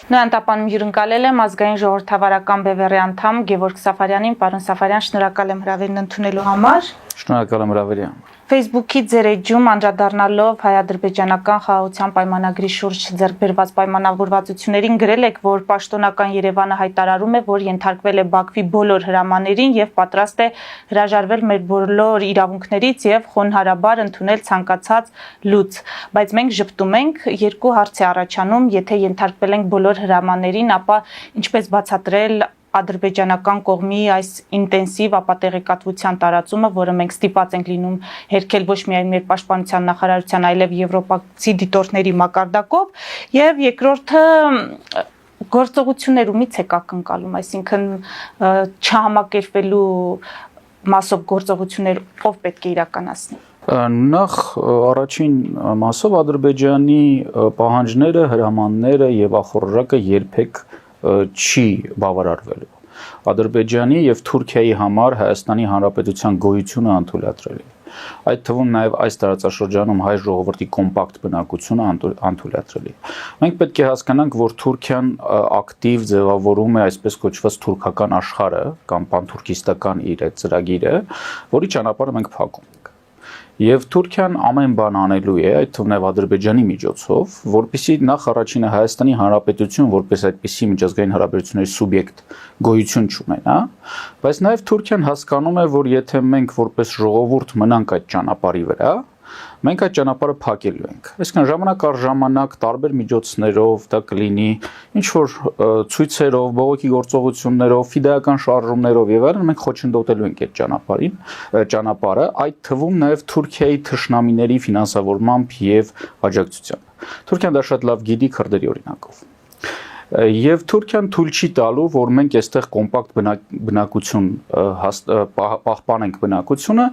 Նոյանտապանում հյուրընկալել եմ ազգային ժողովրդավարական բևեռի անդամ Գևորգ Սաֆարյանին, պարոն Սաֆարյան, շնորհակալ եմ հրավերն ընդունելու համար։ Շնորհակալ եմ հրավերի համար։ Facebook-ի ձեր էջում անդրադառնալով հայ-ադրբեջանական խաղաղության պայմանագրի շուրջ ձեռք բերված պայմանավորվածություններին գրել եք, որ պաշտոնական Երևանը հայտարարում է, որ ենթարկվել է Բաքվի բոլոր հրամաներին եւ պատրաստ է հրաժարվել մեր բոլոր իրավունքներից եւ խոնարհաբար ընդունել ցանկացած լուծ, բայց մենք ժպտում ենք, երկու հարց է առաջանում, եթե ենթարկվել ենք բոլոր հրամաներին, ապա ինչպես բացատրել ադրբեջանական կողմի այս ինտենսիվ ապատեղեկատվության տարածումը, որը մենք ստիպված ենք լինում հերքել ոչ միայն մեր պաշտպանության նախարարության, այլև եվրոպացի դիտորդների մակարդակով, եւ երկրորդը գործողություններումից եք ակնկալում, այսինքն չհամակերպվելու մասով գործողություններ ով պետք է իրականացնի։ Նախ առաջին մասով Ադրբեջանի պահանջները, հրամանները եւ ախորժակը երբեք չի բավարարվելու։ Ադրբեջանի եւ Թուրքիայի համար Հայաստանի Հանրապետության գոյությունը անթույլատրելի։ Այդ թվում նաև այս տարածաշրջանում հայ ժողովրդի կոմպակտ բնակությունը անթույլատրելի։ Մենք պետք է հասկանանք, որ Թուրքիան ակտիվ ձևավորում է այսպես կոչված թուրքական աշխարհը կամ պանթուրքիստական իր այդ ծրագիրը, որի ճանապարհը մենք փակում ենք։ Եվ Թուրքիան ամեն բան անելու է, այդ թվում նաև Ադրբեջանի միջոցով, որպեսզի նախ առաջինը Հայաստանի Հանրապետություն որպես այդպիսի միջազգային հարաբերությունների սուբյեկտ գոյություն չունենա, բայց նաև Թուրքիան հասկանում է, որ եթե մենք որպես ժողովուրդ մնանք այդ ճանապարհի վրա, մենք այդ ճանապարհը փակելու ենք։ Այսինքն ժամանակ առ ժամանակ տարբեր միջոցներով դա կլինի ինչ որ ցույցերով, բողոքի գործողություններով, ֆիդայական շարժումներով եւ այլն մենք խոչընդոտելու ենք այդ ճանապարհը, այդ թվում նաեւ Թուրքիայի թշնամիների ֆինանսավորմամբ եւ աջակցությամբ։ Թուրքիան դա շատ լավ գիտի քրդերի օրինակով։ Եվ Թուրքիան թույլ չի տալու, որ մենք այստեղ կոմպակտ բնակություն պահպանենք բնակությունը,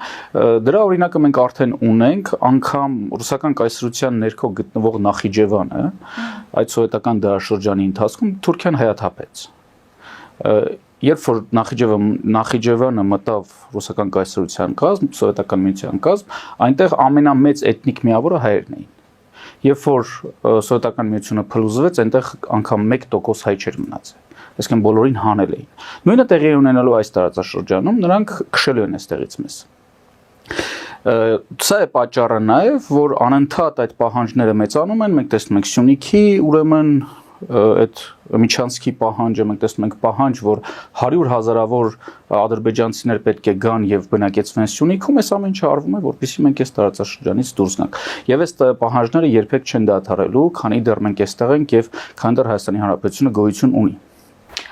դրա օրինակը մենք արդեն ունենք, անգամ ռուսական կայսրության ներքո գտնվող Նախիջևանը, այդ սովետական դարաշրջանի ընթացքում Թուրքիան հայաթափեց։ Երբ որ Նախիջևանը մտավ ռուսական կայսրության կազմ, սովետական միության կազմ, այնտեղ ամենամեծ էթնիկ միավորը հայերն էին։ Երբ որ սովետական միությունը փլուզվեց, այնտեղ անգամ 1% հայ չէր մնացել։ Այսինքն բոլորին հանել էին։ Նույնը տեղի է ունենալու այս տարածաշրջանում, նրանք քշելու են այստեղից մեզ։ Սա է պատճառը նաև, որ անընդհատ այդ պահանջները մեծանում են, մենք տեսնում ենք Սյունիքի, ուրեմն այդ Միչանսկի պահանջը, մենք տեսնում ենք պահանջ, որ 100 հազարավոր ադրբեջանցիներ պետք է գան եւ բնակեցվեն Սյունիքում, այս ամեն ինչը արվում է, որպեսզի մենք այս տարածաշրջանից դուրս գանք։ Եվ այս պահանջները երբեք չեն դադարելու, քանի դեռ մենք այստեղ ենք եւ քանի դեռ Հայաստանի Հանրապետությունը գոյություն ունի։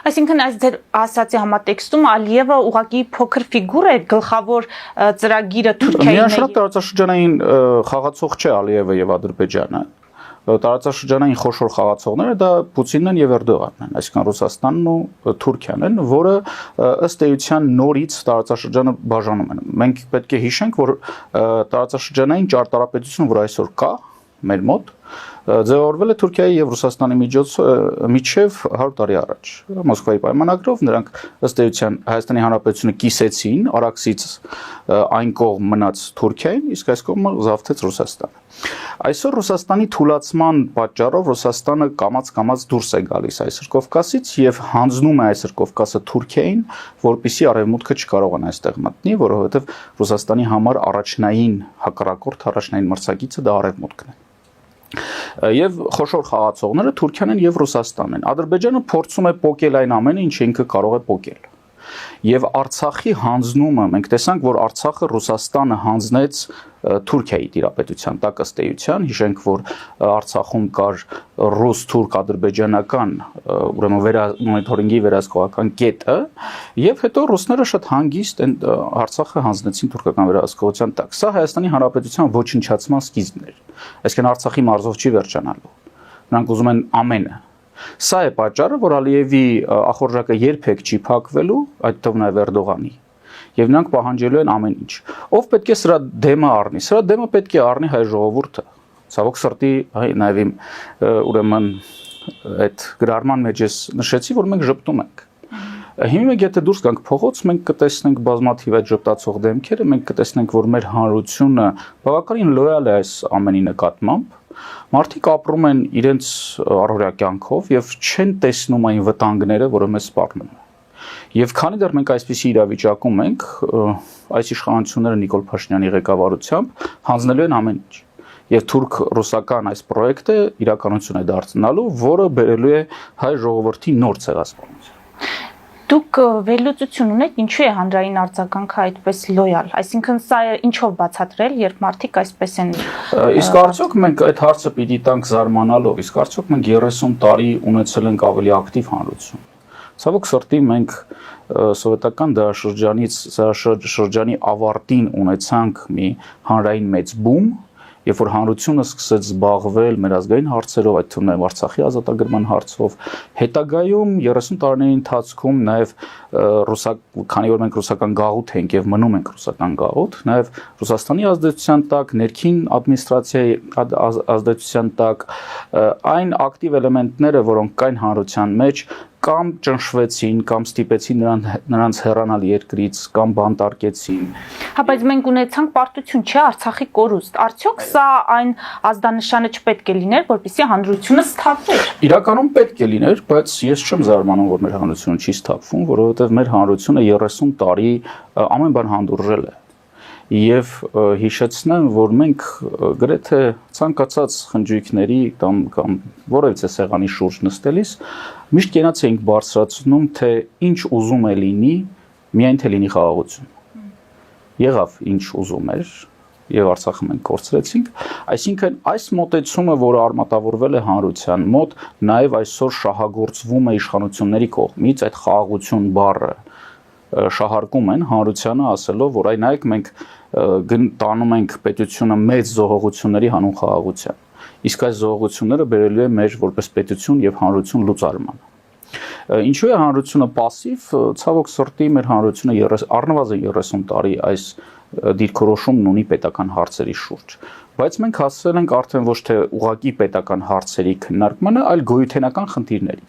Այսինքն այս ձեր ասացի համատեքստում Ալիևը ուղղակի փոքր ֆիգուր է, գլխավոր ծրագիրը Թուրքիայի։ Միանշանակ տարածաշրջանային խաղացող չէ Ալիևը եւ Ադրբեջանը։ Տարածաշրջանային խոշոր խաղացողները դա Պուտինն եւ Էրդողանն են, այսինքն Ռուսաստանն ու Թուրքիան են, որը ըստ էության նորից տարածաշրջանը բաժանում են։ Մենք պետք է հիշենք, որ տարածաշրջանային ճարտարապետությունը, որ այսօր կա մեր մոտ, ձևավորվել է Թուրքիայի եւ Ռուսաստանի միջև 100 տարի առաջ։ Մոսկվայի պայմանագրով նրանք ըստ էության Հայաստանի Հանրապետությունը կիսեցին, Արաքսից այն կողմ մնաց Թուրքիային, իսկ այս կողմը զավթեց Ռուսաստանը։ Այսօր Ռուսաստանի թուլացման պատճառով Ռուսաստանը կամաց դուրս է գալիս այսօր Կովկասից եւ հանձնում է այսօր Կովկասը Թուրքիային, որպեսզի արևմուտքը չկարողանա այստեղ մտնի, որովհետեւ Ռուսաստանի համար առաջնային հակառակորդ, առաջնային մրցակիցը դա արևմուտքն է։ Եվ խոշոր խաղացողները Թուրքիան են եւ Ռուսաստանն են։ Ադրբեջանը փորձում է պոկել այն ամենը, ինչ ինքը կարող է պոկել։ Եվ Արցախի հանձնումը, մենք տեսանք, որ Արցախը Ռուսաստանը հանձնեց Թուրքիայի տիրապետության տակ ըստ էության, հիշենք, որ Արցախում կար ռուս-թուրք-ադրբեջանական, ուրեմն մոնիթորինգի վերահսկողական կետը, եւ հետո ռուսները շատ հանգիստ Արցախը հանձնեցին թուրքական վերահսկողության տակ։ Սա Հայաստանի Հանրապետության ոչնչացման սկիզբն էր։ Այսինքն Արցախի մարզով չի վերջանալու։ Նրանք ուզում են ամենը։ Սա է պատճառը, որ Ալիևի ախորժակը երբեք չի փակվելու, այդ թվում նաև Էրդողանի, եւ նրանք պահանջելու են ամեն ինչ։ Ով պետք է սրա դեմը առնի։ Սրա դեմը պետք է առնի հայ ժողովուրդը։ Ցավոք սրտի, նաև իմ ուրեմն այդ գրառման մեջ ես նշեցի, որ մենք ժպտում ենք։ Հիմա մենք եթե դուրս գանք փողոց, մենք կտեսնենք բազմաթիվ այդ ժպտացող դեմքերը, մենք կտեսնենք, որ մեր հանրությունը բավականին լոյալ է այս ամենի նկատմամբ, Մարդիկ ապրում են իրենց առօրյա կյանքով եւ չեն տեսնում այն վտանգները, որը մեզ սպառնում է։ Եվ քանի դեռ մենք այսպիսի իրավիճակում ենք, այս իշխանությունները Նիկոլ Փաշինյանի ղեկավարությամբ հանձնելու են ամեն ինչ։ Եվ թուրք-ռուսական այս պրոյեկտը իրականություն է դարձնալու, որը բերելու է հայ ժողովրդի նոր ցեղասպանություն։ Դուք վերլուծություն ունեք, ինչու է հանրային արձագանքը այդպես լոյալ, այսինքն սա ինչով բացատրել, երբ մարդիկ այսպես են։ Իսկ արդյոք մենք այդ հարցը պիտի տանք զարմանալով, իսկ արդյոք մենք 30 տարի ունեցել ենք ավելի ակտիվ հանրություն։ Ցավոք սրտի մենք սովետական դարաշրջանի ավարտին ունեցանք մի հանրային մեծ բում, երբ որ հանրությունը սկսեց զբաղվել մեր ազգային հարցերով, այդ թվում նաև Արցախի ազատագրման հարցով, հետագայում 30 տարիների ընթացքում նաև քանի որ մենք ռուսական գաղութ ենք եւ մնում ենք ռուսական գաղութ, նաև Ռուսաստանի ազդեցության տակ, ներքին ադմինիստրացիայի ազդեցության տակ այն ակտիվ էլեմենտները, որոնք կային հանրության մեջ, կամ ճնշվեցին, կամ ստիպեցին նրանց հեռանալ երկրից, կամ բանտարկեցին։ Հա, բայց մենք ունեցանք պարտություն, չէ, Արցախի կորուստ։ Արդյոք սա այն ազդանշանը չպետք է լիներ, որպեսզի հանրությունը սթափվեր։ Իրականում պետք է լիներ, բայց ես չեմ զարմանում, որ մեր հանրությունը չի սթափվում, որովհետև մեր հանրությունը 30 տարի ամեն բան հանդուրժել է։ Եվ հիշեցնեմ, որ մենք գրեթե ցանկացած խնջույքների կամ որևիցե սեղանի շուրջ նստելիս միշտ կենաց էինք բարձրացնում, թե ինչ ուզում է լինի, միայն թե լինի խաղաղություն։ Եղավ ինչ ուզում էր, եւ Արցախը մենք կորցրեցինք, այսինքն այս մոտեցումը, որը արմատավորվել է հանրության մոտ, նաեւ այսօր շահագործվում է իշխանությունների կողմից, այդ խաղաղություն բառը շահարկում են հանրությանը ասելով, որ այ նայեք մենք տանում ենք պետությունը մեծ զոհողությունների հանուն խաղաղության։ Իսկ այս զոհողությունները բերելու է մեր որպես պետություն եւ հանրություն լուծարման։ Ինչու է հանրությունը пассив, ցավոք սրտի մեր հանրությունը առնվազն 30 տարի այս դիրքորոշումն ունի պետական հարցերի շուրջ, բայց մենք հասցրել ենք արդեն ոչ թե ուղղակի պետական հարցերի քննարկմանը, այլ գոյութենական խնդիրների։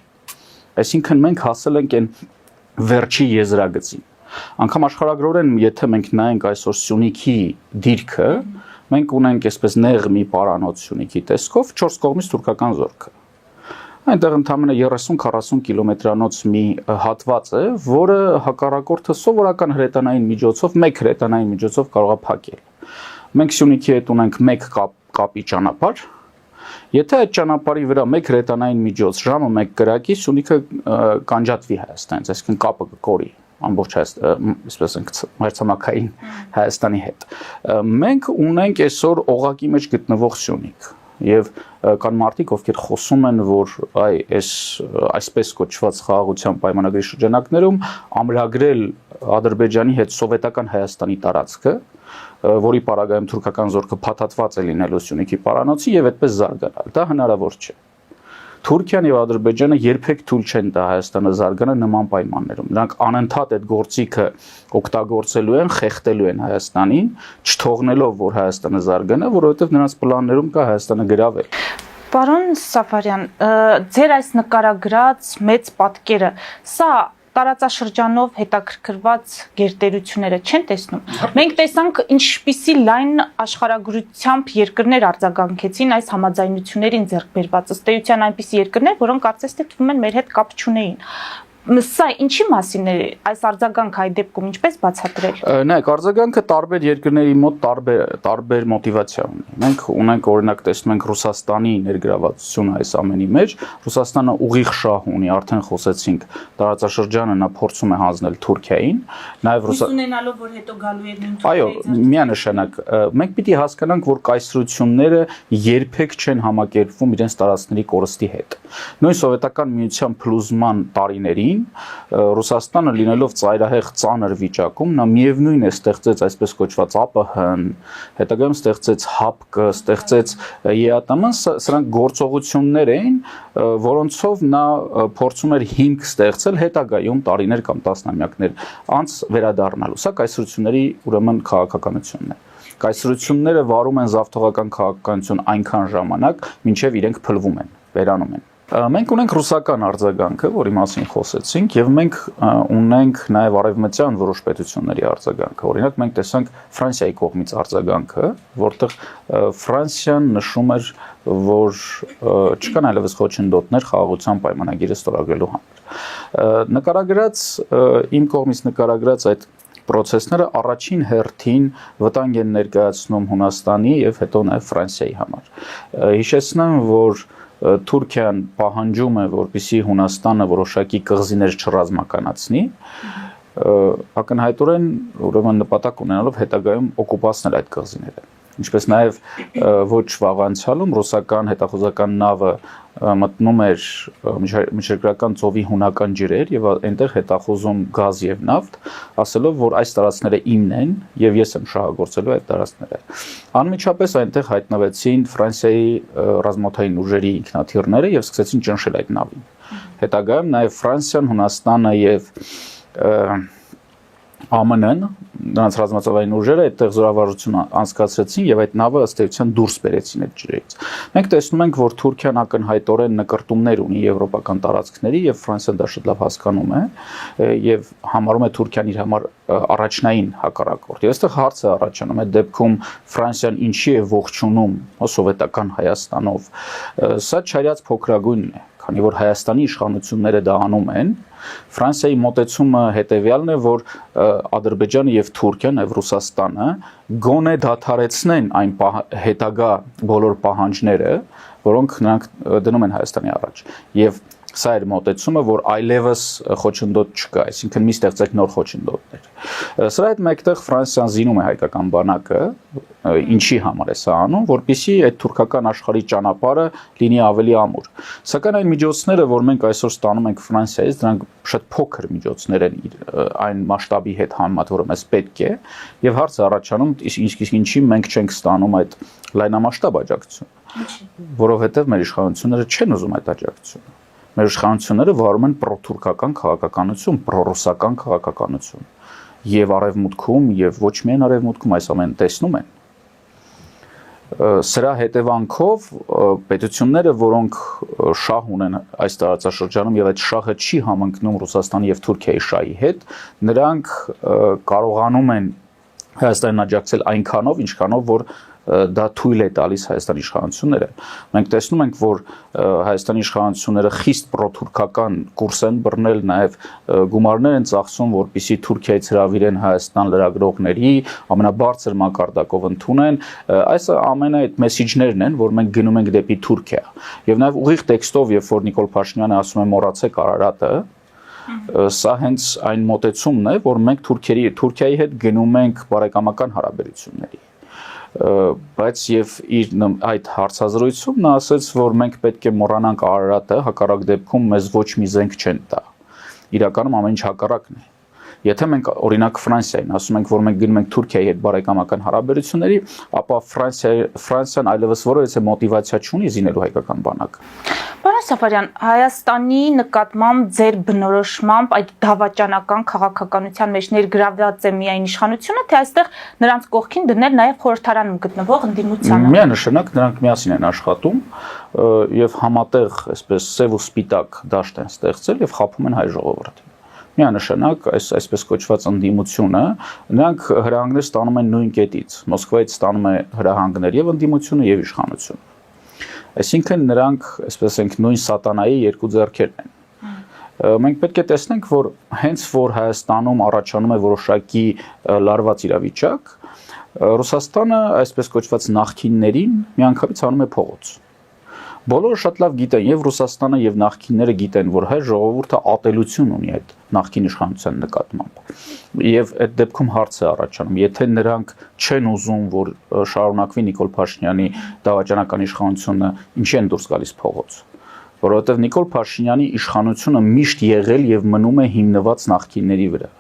Այսինքն մենք հասել ենք այն վերջի եզրագծին։ Անկամ աշխարհագրորեն, եթե մենք նայենք այսօր Սյունիքի դիրքը, մենք ունենք այսպես նեղ մի պարանոց Սյունիքի տեսքով 4 կողմից թուրքական զորքը։ Այնտեղ ընդամենը 30-40 կիլոմետրանոց մի հատված է, որը հակառակորդը սովորական հրետանային միջոցով, մեկ հրետանային միջոցով կարող է փակել։ Մենք Սյունիքի հետ ունենք մեկ կապի ճանապարհ։ Եթե այդ ճանապարհի վրա մեկ հրետանային միջոց ժամը 1 կրակի, Սյունիքը կանջատվի Հայաստանից, այսինքն կապը կկորի ամբողջ այսպես ենք մայրցամաքային Հայաստանի հետ։ Մենք ունենք այսօր օղակի մեջ գտնվող Սյունիք եւ կան մարդիկ, ովքեր խոսում են, որ այսպես կոչված խաղաղության պայմանագրի շրջանակներում ամրագրել Ադրբեջանի հետ սովետական Հայաստանի տարածքը, որի պարագայում թուրքական զորքը փաթաթված է լինելու Սյունիքի պարանոցի եւ այդպես զարգանալ։ Դա հնարավոր չէ։ Թուրքիան եւ Ադրբեջանը երբեք թույլ չեն տա Հայաստանը զարգանա նման պայմաններում։ Նրանք անընդհատ այդ գործիքը օգտագործելու են, խեղդելու են Հայաստանին, չթողնելով, որ Հայաստանը զարգանա, որովհետեւ նրանց պլաններում կա Հայաստանը գրավել։ Պարոն Սաֆարյան, ձեր այս նկարագրած մեծ պատկերը, սա տարածաշրջանով հետաքրքրված գերտերությունները չեն տեսնում։ Մենք տեսանք ինչպիսի լայն աշխարհագրությամբ երկրներ արձագանքեցին այս համաձայնություններին ձեռք բերված ըստ էության այնպիսի երկրներ, որոնք կարծես թե թվում են մեր հետ կապ չունեին։ Սա ինչի մասին է այս արձագանքը այդ դեպքում ինչպես բացատրել։ Նայեք, արձագանքը տարբեր երկրների մոտ տարբեր մոտիվացիա ունի։ Մենք ունենք օրինակ տեսնում ենք Ռուսաստանի ներգրավվածությունը այս ամենի մեջ, Ռուսաստանը ուղիղ շահ ունի, արդեն խոսեցինք, տարածաշրջանը նա փորձում է հանձնել Թուրքիային, նաև ունենալով որ հետո գալու է նույն Այո, միանշանակ, մենք պիտի հասկանանք, որ կայսրությունները երբեք չեն համակերպվում իրենց տարածքների կորստի հետ։ Նույն սովետական միության փլուզման տարիներին Ռուսաստանը լինելով ծայրահեղ ծանր վիճակում, նա միևնույն է ստեղծեց այսպես կոչված ԱՊՀ-ն, հետագայում ստեղծեց ՀԱՊԿ, ստեղծեց ԵԱՏՄ-ն, սրանք գործողություններ էին, որոնցով նա փորձում էր հիմք ստեղծել հետագայում տարիներ կամ տասնամյակներ անց վերադառնալու։ Սա կայսրությունների ուրեմն քաղաքականությունն է։ Կայսրությունները վարում են զավթողական քաղաքականություն այնքան ժամանակ, մինչև իրենք փլվում են, վերանում են։ Մենք ունենք ռուսական արձագանքը, որի մասին խոսեցինք, եւ մենք ունենք նաեւ արևմտյան որոշ պետությունների արձագանքը։ Օրինակ մենք տեսանք Ֆրանսիայի կողմից արձագանքը, որտեղ Ֆրանսիան նշում էր, որ չկան այլևս խոչընդոտներ խաղաղության պայմանագիրը ստորագրելու համար։ Նկարագրած իմ կողմից նկարագրած այդ process-ները առաջին հերթին վտանգ են ներկայացնում Հունաստանի եւ հետո նաեւ Ֆրանսիայի համար։ Հիշեցնեմ, որ Թուրքիան պահանջում է, որպեսզի Հունաստանը որոշակի կղզիներ չռազմականացնի, ակնհայտորեն ուրեմն նպատակ ունենալով հետագայում օկուպացնել այդ կղզիները։ Ինչպես նաև ոչ վաղ անցյալում ռուսական հետախուզական նավը մտնում էր միջերկրական ծովի հունական ջրեր եւ այնտեղ հետախուզում գազ եւ նավթ, ասելով, որ այս տարածքները իմն են եւ ես եմ շահագործելու այդ տարածքները։ Անմիջապես այնտեղ հայտնվեցին Ֆրանսիայի ռազմաօդային ուժերի ինքնաթիռները եւ սկսեցին ճնշել այդ նավին։ Հետագայում նաեւ Ֆրանսիան, Հունաստանը եւ ԱՄՆ-ն նրանց ռազմածովային ուժերը այդտեղ զորավարժություն անցկացրեցին եւ այդ նավը ըստ էության դուրս բերեցին այդ ջրերից։ Մենք տեսնում ենք, որ Թուրքիան ակնհայտորեն նկրտումներ ունի եվրոպական տարածքների եւ Ֆրանսիան դա շատ լավ հասկանում է եւ համարում է Թուրքիան իր համար առաջնային հակառակորդ։ Եվ այստեղ հարցը առաջանում է դեպքում Ֆրանսիան ինչի է ողջունում սովետական Հայաստանով։ Սա չարյաց փոքրագույնն է, քանի որ Հայաստանի իշխանությունները դա անում են։ Ֆրանսիայի մոտեցումը հետևյալն է, որ Ադրբեջանը եւ Թուրքիան եւ Ռուսաստանը գոնե դադարեցնեն այն հետագա բոլոր պահանջները, որոնք նրանք դնում են Հայաստանի առաջ։ Եվ սա էր մոտեցումը, որ այլևս խոչընդոտ չկա, այսինքն մի ստեղծեք նոր խոչընդոտներ։ Սրա հետ մեկտեղ Ֆրանսիան զինում է հայկական բանակը, ինչի համար է սա անում, որպեսզի այդ թուրքական աշխարհի ճանապարհը լինի ավելի ամուր։ Սակայն այն միջոցները, որ մենք այսօր ստանում ենք Ֆրանսիայից, դրանք շատ փոքր միջոցներ են այն մասշտաբի հետ համեմատ, որը մեզ պետք է, եւ հարցը առաջանում, իսկ ինչի մենք չենք ստանում այդ լայնամասշտաբ աջակցություն, որովհետեւ մեր իշխանությունները չեն ուզում այդ աջակցությունը։ Մեր իշխանությունները վարում են պրոթուրքական քաղաքականություն, պրոռուսական քաղաքականություն, եւ արևմուտքում եւ ոչ միայն արևմուտքում այս ամենը տեսնում են։ Սրա հետևանքով պետությունները, որոնք շահ ունեն այս տարածաշրջանում եւ այդ շահը չի համընկնում Ռուսաստանի եւ Թուրքիայի շահի հետ, նրանք կարողանում են Հայաստանին աջակցել այնքանով, ինչքանով որ դա թույլ է տալիս Հայաստանի իշխանությունները։ Մենք տեսնում ենք, որ Հայաստանի իշխանությունները խիստ պրոթուրքական կուրս են բռնել, նաև գումարներ են ծախսում, որպեսզի Թուրքիայից հրավիրեն Հայաստան լրագրողների, ամենաբարձր մակարդակով ընդունեն։ Այս ամենը այդ մեսիջներն են, որ մենք գնում ենք դեպի Թուրքիա։ Եվ նաև ուղիղ տեքստով, երբ որ Նիկոլ Փաշինյանը ասում է մոռացեք Արարատը, սա հենց այն մոտեցումն է, որ մենք Թուրքիայի հետ գնում ենք բարեկամական հարաբերությունների։ Բայց եւ իր այդ հարցազրույցում նա ասաց, որ մենք պետք է մոռանանք Արարատը, հակառակ դեպքում մեզ ոչ մի զենք չեն տա։ Իրականում ամեն ինչ հակառակն է։ Եթե մենք օրինակ Ֆրանսիային ասում ենք, որ մենք գնում ենք Թուրքիայի հետ բարեկամական հարաբերությունների, ապա Ֆրանսիան այլևս որևէ մոտիվացիա չունի զինելու հայկական բանակը։ Պարոն Սաֆարյան, Հայաստանի նկատմամբ ձեր բնորոշմամբ այդ դավաճանական քաղաքականության մեջ ներգրավված է միայն իշխանությունը, թե այստեղ նրանց կողքին դնել նաև խորհրդարանում գտնվող ընդդիմությանը։ Միանշանակ նրանք միասին են աշխատում եւ համատեղ այսպես սև ու սպիտակ դաշտ են ստեղծել եւ խաբում են հայ ժողովրդին։ Միանշանակ այսպես կոչված ընդդիմությունը նրանք հրահանգներ ստանում են նույն կետից, Մոսկվայից ստանում է հրահանգներ եւ ընդդիմությունը եւ իշխանությունը։ Այսինքն նրանք, այսպես ենք, նույն սատանայի երկու ձեռքերն են։ Մենք պետք է տեսնենք, որ հենց որ Հայաստանում առաջանում է որոշակի լարված իրավիճակ, Ռուսաստանը, այսպես կոչված նախկիններին, միանգամից անում է փողոց։ Բոլորը շատ լավ գիտեն, եւ Ռուսաստանը եւ նախկինները գիտեն, որ հայ ժողովուրդը ատելություն ունի այդ նախկին իշխանության նկատմամբ։ Եվ այդ դեպքում հարց է առաջանում, եթե նրանք չեն ուզում, որ շարունակվի Նիկոլ Փաշինյանի դավաճանական իշխանությունը, ինչի են դուրս գալիս փողոց։ Որովհետեւ Նիկոլ Փաշինյանի իշխանությունը միշտ եղել եւ մնում է հիմնված նախկինների վրա։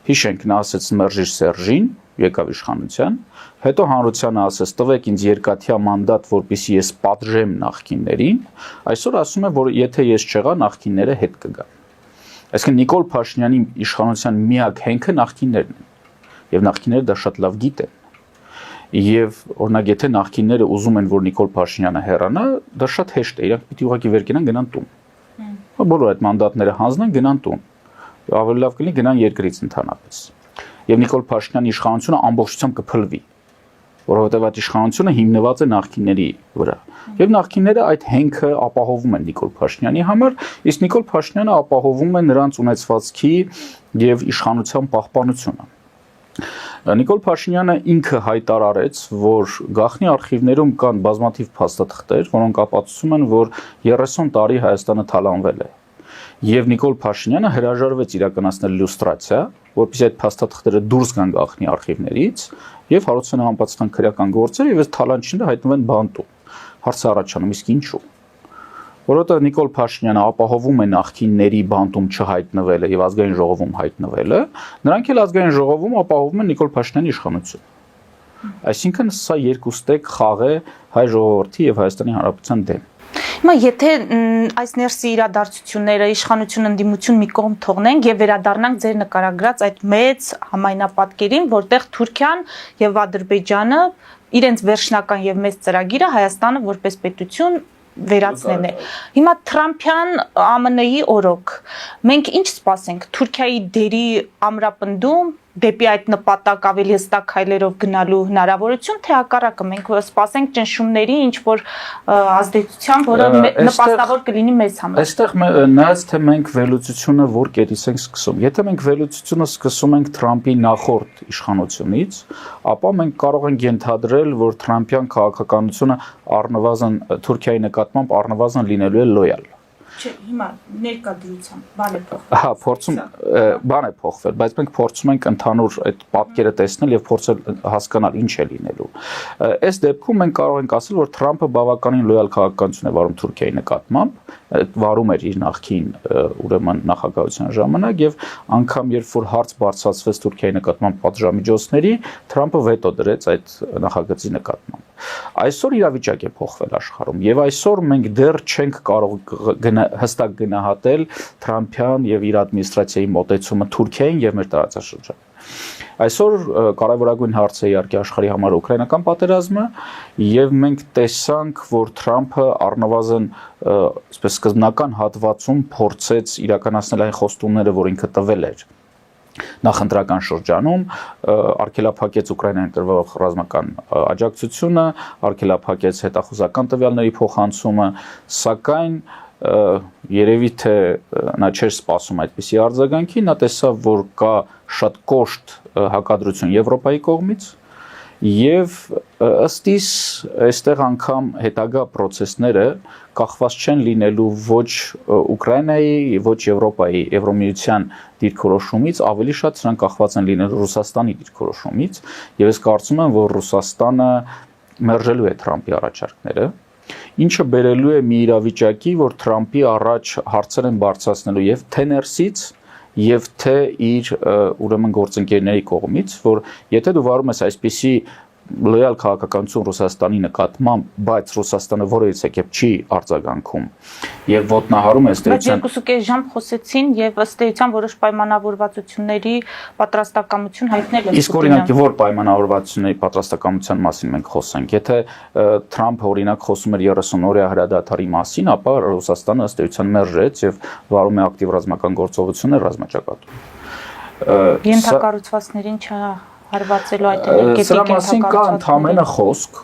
Հիշենք, նա ասեց մերժիր Սերժին, եկավ իշխանության, հետո հանրությանը ասեց տվեք ինձ երկաթյա մանդատ, որպեսզի ես պատժեմ նախկիններին, այսօր ասում է, որ եթե ես չեղա, նախկինները հետ կգան։ Այսինքն Նիկոլ Փաշինյանի իշխանության միակ հենքը նախկիններն են, եւ նախկինները դա շատ լավ գիտեն։ Եվ օրինակ եթե նախկինները ուզում են որ Նիկոլ Փաշինյանը հեռանա, դա շատ հեշտ է, իրանք պիտի ուղղակի վեր կենան գնան տուն։ Բոլոր այդ մանդատները հանձնեն գնան տուն։ Ավելի լավ կլինի գնան երկրից ընդհանրապես։ Եվ Նիկոլ Փաշինյանի իշխանությունը ամբողջությամբ կփլվի, որովհետև այդ իշխանությունը հիմնված է նախկինների վրա։ Եվ նախկինները այդ հենքը ապահովում են Նիկոլ Փաշինյանի համար, իսկ Նիկոլ Փաշինյանը ապահովում է նրանց ունեցվածքի եւ իշխանության պահպանությունը։ Նիկոլ Փաշինյանը ինքը հայտարարեց, որ գաղտնի արխիվներում կան բազմաթիվ փաստաթղթեր, որոնք ապացուցում են, որ 30 տարի Հայաստանը թալանվել է։ Եվ Նիկոլ Փաշինյանը հրաժարվեց իրականացնել լյուստրացիա, որպեսզի այդ փաստաթղթերը դուրս գան գաղտնի արխիվներից եւ հարուցեն համապատասխան քրեական գործեր եւ այս թալանչները հայտնվեն բանտում։ Հարցը առաջանում, իսկ ինչու՞։ Որովհետեւ Նիկոլ Փաշինյանը ապահովում է նախկինների բանտում չհայտնվելը եւ ազգային ժողովում հայտնվելը, նրանք էլ ազգային ժողովում ապահովում են Նիկոլ Փաշինյանի իշխանությունը։ Այսինքն սա երկուստեք խաղ է հայ ժողովրդի եւ Հայաստանի Հանրապետության դեմ։ Հիմա եթե այս ներսի իրադարձությունները իշխանություն ընդդիմություն մի կողմ թողնենք եւ վերադառնանք ձեր նկարագրած այդ մեծ համայնապատկերին, որտեղ Թուրքիան եւ Ադրբեջանը իրենց վերջնական եւ մեծ ծրագիրը Հայաստանը որպես պետություն վերացնելն է։ Հիմա Թրամփյան ԱՄՆ-ի օրոք մենք ինչ սպասենք Թուրքիայի դերի ամրապնդում դեպի այդ նպատակ ավելի հստակ քայլերով գնալու հնարավորություն, թե հակառակը մենք սպասենք ճնշումների ինչ որ ազդեցության, որը նպաստավոր կլինի մեզ համար։ Այստեղ նայած թե մենք վերլուծությունը որ կետից ենք սկսում։ Եթե մենք վերլուծությունը սկսում ենք Թրամփի նախորդ իշխանությունից, ապա մենք կարող ենք ենթադրել, որ Թրամփյան քաղաքականությունը առնվազն Թուրքիայի նկատմամբ առնվազն լինելու է լոյալ։ Չէ, հիմա ներկա դրությամբ բան է փոխվել։ Հա, փորձում բան է փոխվել, բայց մենք փորձում ենք ընդհանուր այդ պատկերը տեսնել եւ փորձել հասկանալ ինչ է լինելու։ Այս դեպքում մենք կարող ենք ասել, որ Թրամփը բավականին լոյալ քաղաքականություն է վարում Թուրքիայի նկատմամբ, վարում էր իր նախկին ուրեմն նախագահության ժամանակ եւ անգամ երբ որ հարց բարձրացվեց Թուրքիայի նկատմամբ պատժամիջոցների, Թրամփը վետո դրեց այդ նախագծի նկատմամբ։ Այսօր իրավիճակ է փոխվել աշխարհում եւ այսօր մենք դեռ չենք կարող հստակ գնահատել Թրամփյան եւ իր ադմինիստրացիայի մոտեցումը Թուրքիային եւ մեր տարածաշրջանին։ Այսօր կարևորագույն հարց է իհարկե աշխարհի համար ուկրաինական պատերազմը եւ մենք տեսանք, որ Թրամփը առնվազն այսպես սկզբնական հատվածում փորձեց իրականացնել այն խոստումները, որ ինքը տվել էր նախընտրական շրջանում, արգելափակեց Ուկրաինային տրվող ռազմական աջակցությունը, արգելափակեց հետախուզական տվյալների փոխանցումը, սակայն երևի թե նա չէր սպասում այդպիսի արձագանքի, նա տեսավ, որ կա շատ կոշտ հակադրություն Եվրոպայի կողմից եւ ըստ իս այստեղ անգամ հետագա process-ները կախված չեն լինելու ոչ Ուկրաինայի, ոչ Եվրոպայի, Եվրոմիության դիրքորոշումից, ավելի շատ սրանք կախված են լինելու Ռուսաստանի դիրքորոշումից եւ ես կարծում եմ, որ Ռուսաստանը մերժելու է Թրամփի առաջարկները, ինչը բերելու է մի իրավիճակի, որ Թրամփի առաջ հարցեր են բարձրացնելու եւ թե ներսից եւ թե իր ուրեմն գործընկերների կողմից, որ եթե դու վարում ես այսպիսի լոյալ քաղաքականություն Ռուսաստանի նկատմամբ, բայց Ռուսաստանը որևիցե կերպ չի արձագանքում եւ ոտնահարում է ըստ էության։ Բայց 2.5 ժամ խոսեցին եւ ըստ էության որոշ պայմանավորվածությունների պատրաստակամություն հայտնել են։ Իսկ օրինակ որ պայմանավորվածությունների պատրաստակամության մասին մենք խոսենք, եթե Թրամփը օրինակ խոսում էր 30-օրյա հրադադարի մասին, ապա Ռուսաստանը ըստ էության մերժեց եւ վարում է ակտիվ ռազմական գործողություններ ռազմաճակատում։ Ենթակառուցվածքներին չհարվածելու այդ էներգետիկ սրա մասին կա ընդհանրապես խոսք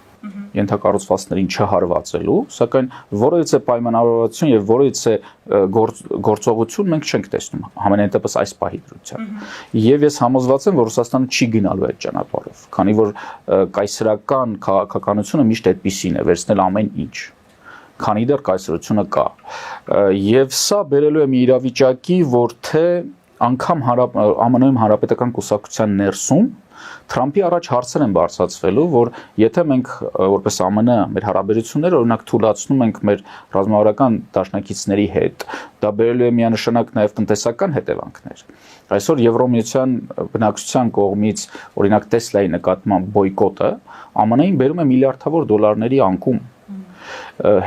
ենթակառուցվածքներին չհարվածելու, սակայն որևիցե պայմանավորվածություն եւ որևիցե գործողություն մենք չենք տեսնում համենայն դեպս այս պահի դրությամբ։ Եվ ես համոզված եմ, որ Ռուսաստանը չի գնալու այդ ճանապարհով, քանի որ կայսրական քաղաքականությունը միշտ այդպիսին է, վերցնել ամեն ինչ, քանի դեռ կայսրությունը կա։ Եվ սա բերելու է մի իրավիճակի, որ թե անգամ ԱՄՆ-ում հանրապետական կուսակցության ներսում Թրամփի առաջ հարցեր են բարձրացվելու, որ եթե մենք որպես ԱՄՆ մեր հարաբերությունները օրինակ թույլատնում ենք մեր ռազմավարական դաշնակիցների հետ, դա բերելու է միանշանակ նաև տնտեսական հետևանքներ։ Այսօր Եվրոմիության բնակչության կողմից օրինակ Տեսլայի նկատմամբ բոյկոտը ԱՄՆ-ին բերում է միլիարդավոր դոլարների անկում։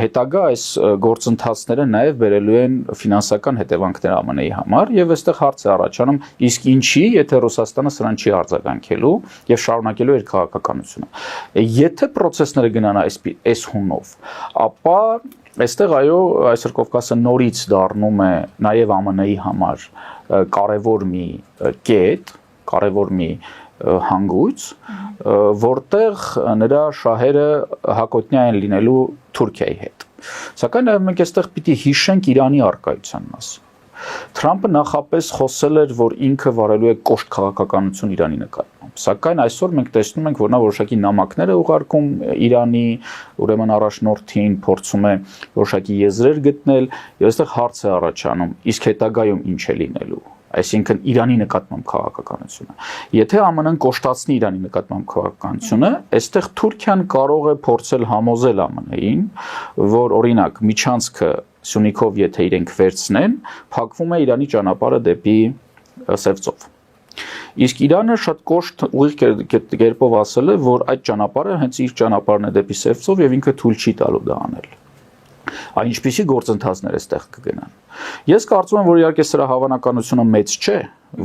Հետագա այս գործընթացները նաև բերելու են ֆինանսական հետևանքներ ԱՄՆ-ի համար եւ այստեղ հարց է առաջանում իսկ ինչի եթե Ռուսաստանը սրան չի արձագանքելու եւ շարունակելու իր քաղաքականությունը եթե process-ները գնան այս հունով ապա այստեղ այո այսօր Կովկասը նորից դառնում է նաև ԱՄՆ-ի համար կարևոր մի կետ կարևոր մի հանգույց որտեղ նրա շահերը հակոտնյա են լինելու Թուրքիայի հետ սակայն նաև մենք այստեղ պիտի հիշենք Իրանի առկայության մասին Թրամփը նախապես խոսել էր որ ինքը վարելու է կոշտ քաղաքականություն Իրանի նկատմամբ սակայն այսօր մենք տեսնում ենք որ նա որոշակի նամակներ է ուղարկում Իրանի ուրեմն առաջնորդին փորձում է որոշակի եզրեր գտնել եւ այստեղ հարց է առաջանում իսկ հետագայում ինչ է լինելու այսինքն Իրանի նկատմամբ քաղաքականությունը եթե ԱՄՆ-ն կոշտացնի Իրանի նկատմամբ քաղաքականությունը այստեղ Թուրքիան կարող է փորձել համոզել ԱՄՆ-ին որ օրինակ միջանցքը Սյունիքով եթե իրենք վերցնեն փակվում է Իրանի ճանապարհը դեպի Սևծով իսկ Իրանը շատ կոշտ ուղիղ կերպով ասել է որ այդ ճանապարհը հենց իր ճանապարհն է դեպի Սևծով եւ ինքը թույլ չի տալու դա անել Այն ինչպիսի գործընթացներ էստեղ կգնան։ Ես կարծում եմ, որ իհարկե սրա հավանականությունը մեծ չէ,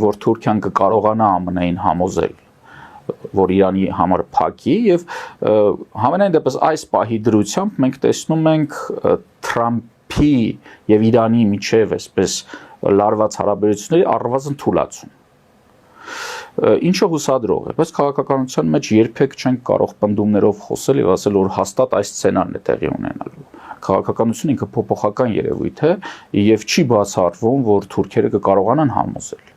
որ Թուրքիան կկարողանա ԱՄՆ-ին համոզել, որ Իրանի համար փակի եւ համենայն դեպս այս պահի դրությամբ մենք տեսնում ենք Թրամփի եւ Իրանի միջև այսպես լարված հարաբերությունների առնվազն թուլացում։ Ինչը հուսադրող է, բայց քաղաքականության մեջ երբեք չենք կարող պնդումներով խոսել եւ ասել, որ հաստատ այս սցենարն է տեղի ունենալու։ Քաղաքականությունը ինքը փոփոխական երևույթ է եւ չի բացառվում, որ թուրքերը կկարողանան համոզել։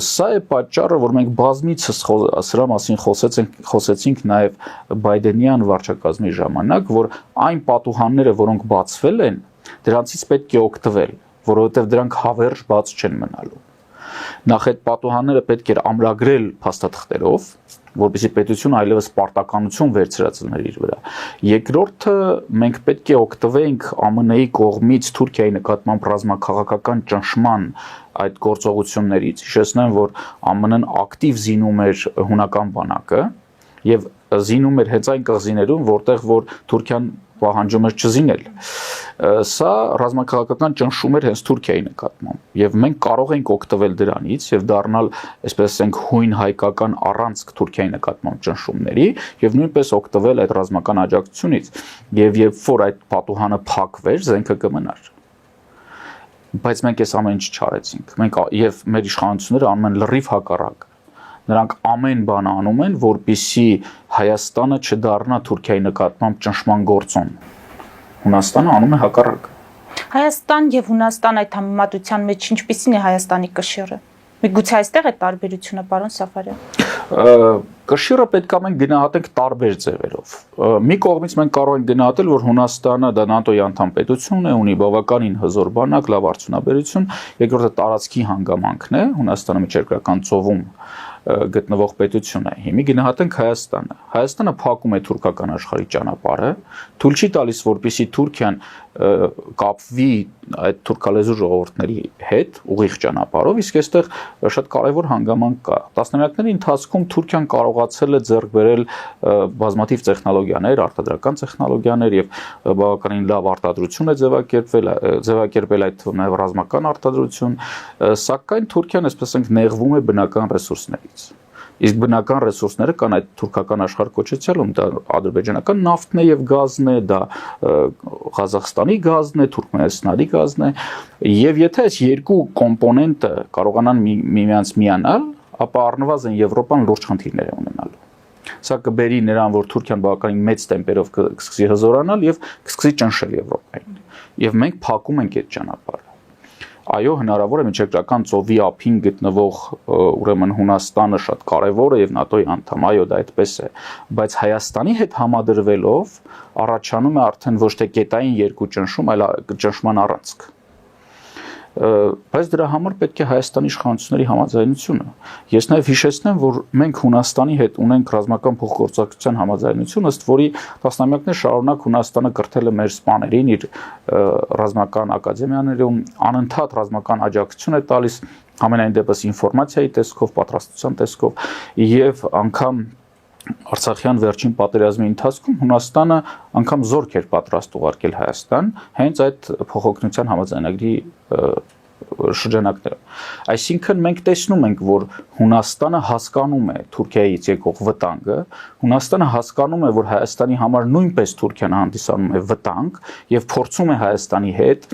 Սա է պատճառը, որ մենք բազմիցս սրա մասին խոսեցինք նաեւ Բայդենյան վարչակազմի ժամանակ, որ այն պատուհանները, որոնք բացվել են, դրանցից պետք է օգտվել, որովհետեւ դրանք հավերժ բաց չեն մնալու։ Նախ այդ պատուհանները պետք էր ամրագրել փաստաթղթերով, որպեսզի պետությունը այլևս պարտականություն վերցրածներ իր վրա։ Երկրորդը մենք պետք է օգտվենք ԱՄՆ-ի կողմից Թուրքիայի նկատմամբ ռազմաքաղաքական ճնշման այդ գործողություններից, հիշեցնեմ, որ ԱՄՆ-ն ակտիվ զինում էր հունական բանակը եւ զինում էր հենց այն կղզիներում, որտեղ որ Թուրքիան պահանջում էր չզինել։ Սա ռազմաքաղաքական ճնշում էր հենց Թուրքիայի նկատմամբ եւ մենք կարող ենք օգտվել դրանից եւ դառնալ, այսպես ասենք, հույն հայկական առանցք Թուրքիայի նկատմամբ ճնշումների եւ նույնպես օգտվել այդ ռազմական աջակցությունից եւ երբ որ այդ պատուհանը փակվեր, զենքը կմնար։ Բայց մենք այս ամեն ինչ չարեցինք։ Մենք եւ մեր իշխանությունները անում են լրիվ հակառակ։ Նրանք ամեն բան անում են, որպեսզի Հայաստանը չդառնա Թուրքիայի նկատմամբ ճնշման գործոն։ Հունաստանը անում է հակառակը։ Հայաստան եւ Հունաստան այդ համեմատության մեջ ինչպիսին է Հայաստանի կշիռը։ Միգուցե այստեղ է տարբերությունը, պարոն Սաֆարյան։ Կշիռը պետք է մենք գնահատենք տարբեր ձևերով։ Մի կողմից մենք կարող ենք գնահատել, որ Հունաստանը դա ՆԱՏՕ-ի անդամ պետություն է, ունի բավականին հզոր բանակ, լավ արդյունաբերություն, երկրորդը տարածքի հանգամանքն է, Հունաստանը միջերկրական ծովում գտնվող պետություն է։ Հիմա գնահատենք Հայաստանը։ Հայաստանը փակում է թուրքական աշխարհի ճանապարհը, թույլ չի տալիս, որպեսզի Թուրքիան կապվի այդ թուրքալեզու ժողովուրդների հետ ուղիղ ճանապարհով, իսկ այստեղ շատ կարևոր հանգամանք կա։ Տասնամյակների ընթացքում Թուրքիան կարողացել է ձեռք բերել բազմաթիվ տեխնոլոգիաներ, արտադրական տեխնոլոգիաներ եւ բավականին լավ արտադրություն է ձևակերպել այդ նաեւ ռազմական արտադրություն, սակայն Թուրքիան, այսպես ասենք, նեղվում է բնական ռեսուրսներից։ Իսկ բնական ռեսուրսները կան այդ թուրքական աշխարհ կոչեցյալում, դա ադրբեջանական նավթն է եւ գազն է, դա Ղազախստանի գազն է, Թուրքմենստանի գազն է, եւ եթե այս երկու կոմպոնենտը կարողանան միմյանց միանալ, ապա առնվազն Եվրոպան լուրջ խնդիրներ է ունենալու։ Սա կբերի նրան, որ Թուրքիան բավականին մեծ տեմպերով կսկսի հզորանալ եւ կսկսի ճնշել Եվրոպային։ Եվ մենք փակում ենք այդ ճանապարհը։ Այո, հնարավոր է միջերկրական ծովի ափին գտնվող ուրեմն Հունաստանը շատ կարևոր է եւ ՆԱՏՕ-ի անդամ, այո, դա այդպես է, բայց Հայաստանի հետ համադրվելով առաջանում է արդեն ոչ թե կետային երկու ճնշում, այլ ճնշման առանցք։ Բայց դրա համար պետք է Հայաստանի իշխանությունների համաձայնությունը։ Ես նաև հիշեցնեմ, որ մենք Հունաստանի հետ ունենք ռազմական փոխգործակցության համաձայնություն, ըստ որի տասնամյակներ շարունակ Հունաստանը կրթել է մեր սպաներին իր ռազմական ակադեմիաներում, անընդհատ ռազմական աջակցություն է տալիս, ամենայն դեպս ինֆորմացիայի տեսքով, պատրաստության տեսքով եւ անգամ Արցախյան վերջին պատերազմի ընթացքում Հունաստանը անգամ զորք էր պատրաստ ուղարկել Հայաստան հենց այդ փոխօգնության համաձայնագրի շրջանակներում։ Այսինքն մենք տեսնում ենք, որ Հունաստանը հասկանում է Թուրքիայից եկող վտանգը, Հունաստանը հասկանում է, որ Հայաստանի համար նույնպես Թուրքիան հանդիսանում է վտանգ եւ փորձում է Հայաստանի հետ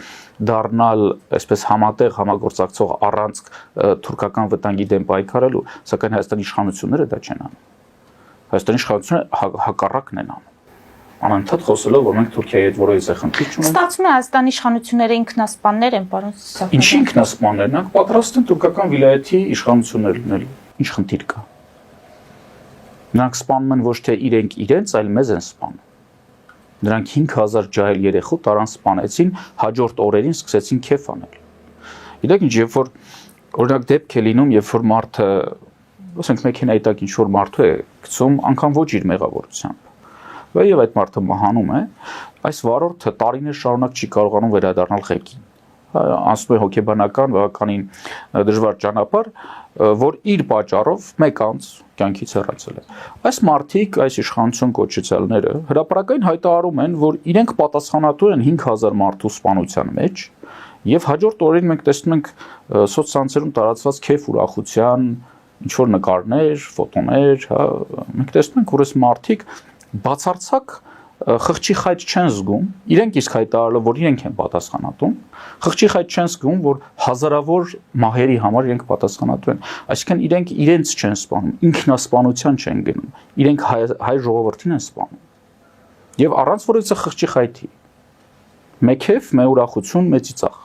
դառնալ այսպես համատեղ համագործակցող առանց թուրքական վտանգի դեմ պայքարելու, սակայն Հայաստանի իշխանությունները դա չեն անում։ Հայաստանի իշխանությունը հակառակն են անում։ Անընդհատ խոսելով, որ մենք Թուրքիայի հետ որևէ խնդիր չունենք։ Ստացվում է Հայաստանի իշխանությունները ինքնասպաններ են, պարոն Սահակյան։ Ինչի ինքնասպաններ, նրանք պատրաստ են թուրքական վիլայեթի իշխանություններ լինելու։ Ինչ խնդիր կա։ Նրանք սպանում են ոչ թե իրենց, այլ մեզ են սպանում։ Նրանք 5000 ջահել երեխու տարան սպանեցին, հաջորդ օրերին սկսեցին քեֆ անել։ Գիտեք ինչ, երբ որ օրինակ դեպք է լինում, երբ որ մարդը, ասենք մեքենայի տակ ինչ որ մարդու է գցում, անգամ ոչ իր մեղավորությամբ։ Եվ այդ մարդը մահանում է, այս վարորդը տարիներ շարունակ չի կարողանում վերադառնալ ղեկին։ Անցնում է հոգեբանական բավականին դժվար ճանապարհ, որ իր պատճառով մեկ անց կյանքից հեռացել է։ Այս մարդիկ, այս իշխանություն կոչեցյալները հրապարակային հայտարարում են, որ իրենք պատասխանատու են 5000 մարդու սպանության մեջ, եւ հաջորդ օրերին մենք տեսնում ենք սոցցանցերում տարածված քեֆ ուրախության ինչ որ նկարներ, ֆոտոներ, հա, մենք տեսնում ենք, որ այս մարդիկ բացարձակ խղճի խայտ չեն զգում, իրենք իսկ հայտարարելով, որ իրենք են պատասխանատու, խղճի խայտ չեն զգում, որ հազարավոր մահերի համար իրենք պատասխանատու են։ Այսինքն իրենք իրենց չեն սպանում, ինքնասպանության չեն գնում, իրենք հայ ժողովրդին են սպանում։ Եվ առանց որևէ խղճի խայթի։ Մեկ քեֆ, մեր ուրախություն, մեծի ծախ։